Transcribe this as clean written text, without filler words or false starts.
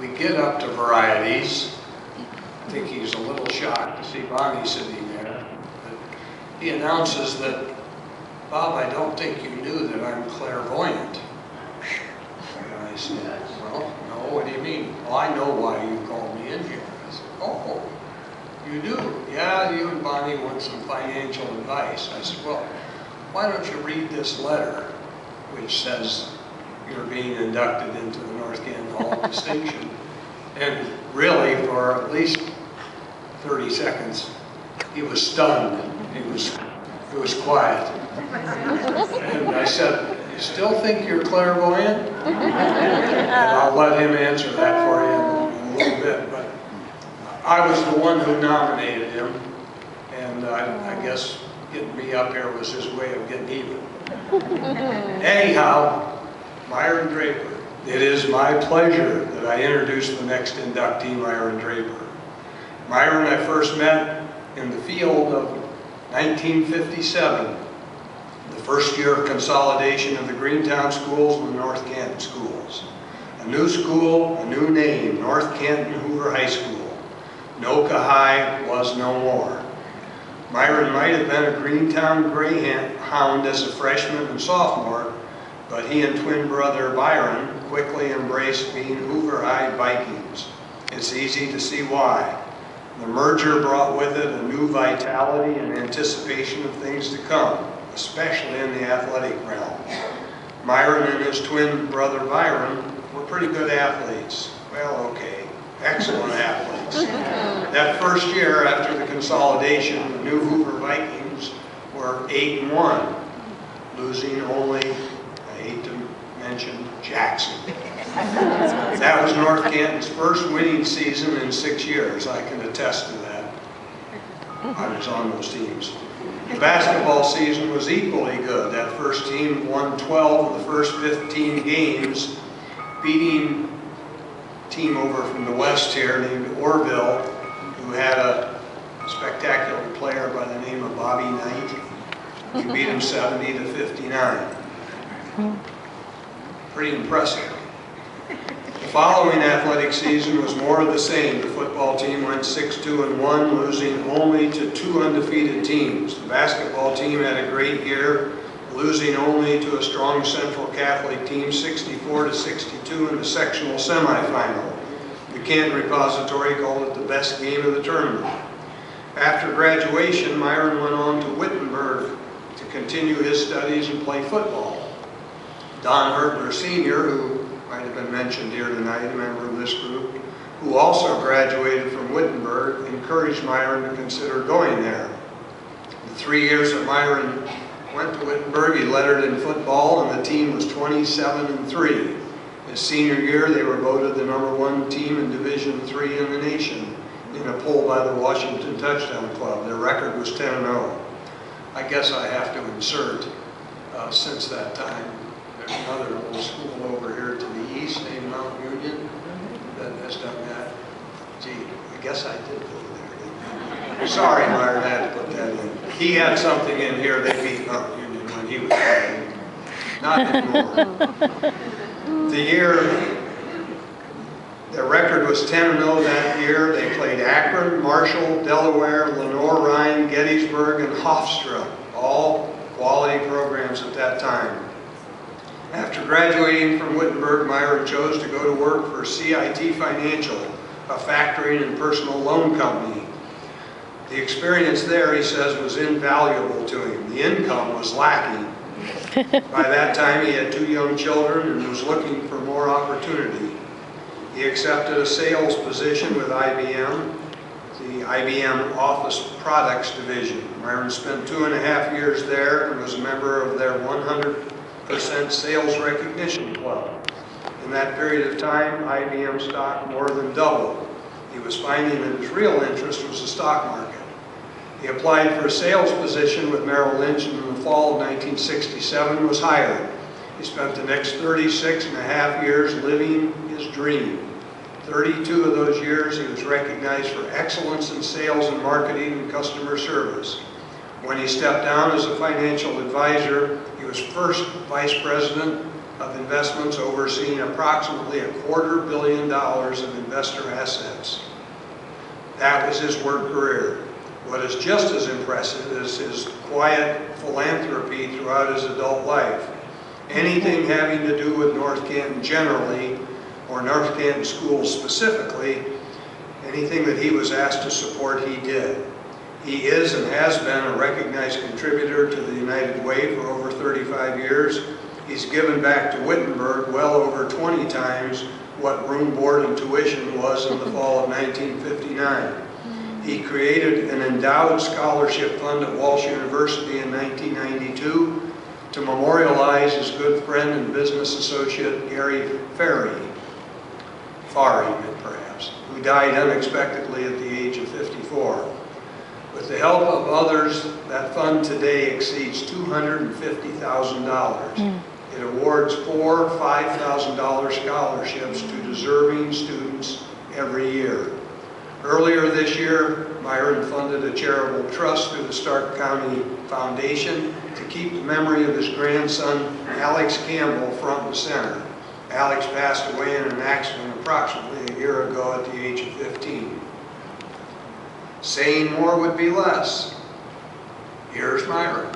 we get up to varieties. I think he's a little shocked to see Bonnie sitting there. But he announces that, Bob, I don't think you knew that I'm clairvoyant. And I said, well, no, what do you mean? Well, I know why you called me in here. I said, oh, you do? Yeah, you and Bonnie want some financial advice. I said, well, why don't you read this letter, which says you're being inducted into the North Canton Hall of Distinction. And really, for at least 30 seconds, he was stunned. It was quiet. And I said, you still think you're clairvoyant? And I'll let him answer that for you in a little bit. But I was the one who nominated him, and I guess getting me up here was his way of getting even. Anyhow, Myron Draper. It is my pleasure that I introduce the next inductee, Myron Draper. Myron I first met in the field of 1957, the first year of consolidation of the Greentown schools and the North Canton schools. A new school, a new name, North Canton Hoover High School. Noka High was no more. Myron might have been a Greentown Greyhound as a freshman and sophomore, but he and twin brother Byron quickly embraced being Hoover High Vikings. It's easy to see why. The merger brought with it a new vitality and anticipation of things to come, especially in the athletic realm. Myron and his twin brother Byron were pretty good athletes. Well, okay, excellent athletes. That first year after the consolidation, the new Hoover Vikings were 8-1, losing only, I hate to mention, Jackson. That was North Canton's first winning season in 6 years. I can attest to that. I was on those teams. The basketball season was equally good. That first team won 12 of the first 15 games, beating a team over from the west here named Orville, who had a spectacular player by the name of Bobby Knight. We beat him 70-59. Pretty impressive. The following athletic season was more of the same. The football team went 6-2-1, losing only to 2 undefeated teams. The basketball team had a great year, losing only to a strong Central Catholic team 64-62 in the sectional semifinal. The Canton Repository called it the best game of the tournament. After graduation, Myron went on to Wittenberg to continue his studies and play football. Don Hertler Sr., who might have been mentioned here tonight, a member of this group, who also graduated from Wittenberg, encouraged Myron to consider going there. The 3 years that Myron went to Wittenberg, he lettered in football, and the team was 27-3. His senior year, they were voted the #1 team in Division III in the nation in a poll by the Washington Touchdown Club. Their record was 10-0. I guess I have to insert, since that time, there's another little school over here to the east named Mount Union that has done that. Gee, I guess I did go there, didn't I? Sorry, Myron, I had to put that in. He had something in here, they beat Mount Union when he was playing. Not anymore. The year, their record was 10-0 that year. They played Akron, Marshall, Delaware, Lenoir-Rhyne, Gettysburg, and Hofstra, all quality programs at that time. After graduating from Wittenberg, Myron chose to go to work for CIT Financial, a factoring and personal loan company. The experience there, he says, was invaluable to him. The income was lacking. By that time, he had 2 young children and was looking for more opportunity. He accepted a sales position with IBM, the IBM Office Products Division. Myron spent 2.5 years there and was a member of their 100% sales recognition club. In that period of time, IBM stock more than doubled. He was finding that his real interest was the stock market. He applied for a sales position with Merrill Lynch and in the fall of 1967 was hired. He spent the next 36.5 years living his dream. 32 of those years he was recognized for excellence in sales and marketing and customer service. When he stepped down as a financial advisor, he was first vice president of investments, overseeing approximately $250 million of investor assets. That was his work career. What is just as impressive is his quiet philanthropy throughout his adult life. Anything having to do with North Canton generally, or North Canton schools specifically, anything that he was asked to support, he did. He is and has been a recognized contributor to the United Way for over 35 years. He's given back to Wittenberg well over 20 times what room, board, and tuition was in the fall of 1959. He created an endowed scholarship fund at Walsh University in 1992 to memorialize his good friend and business associate Gary Farry, perhaps, who died unexpectedly at the age of 54. With the help of others, that fund today exceeds $250,000. It awards 4 $5,000 scholarships to deserving students every year. Earlier this year, Myron funded a charitable trust through the Stark County Foundation to keep the memory of his grandson, Alex Campbell, front and center. Alex passed away in an accident approximately a year ago at the age of 15. Saying more would be less. Here's Myron.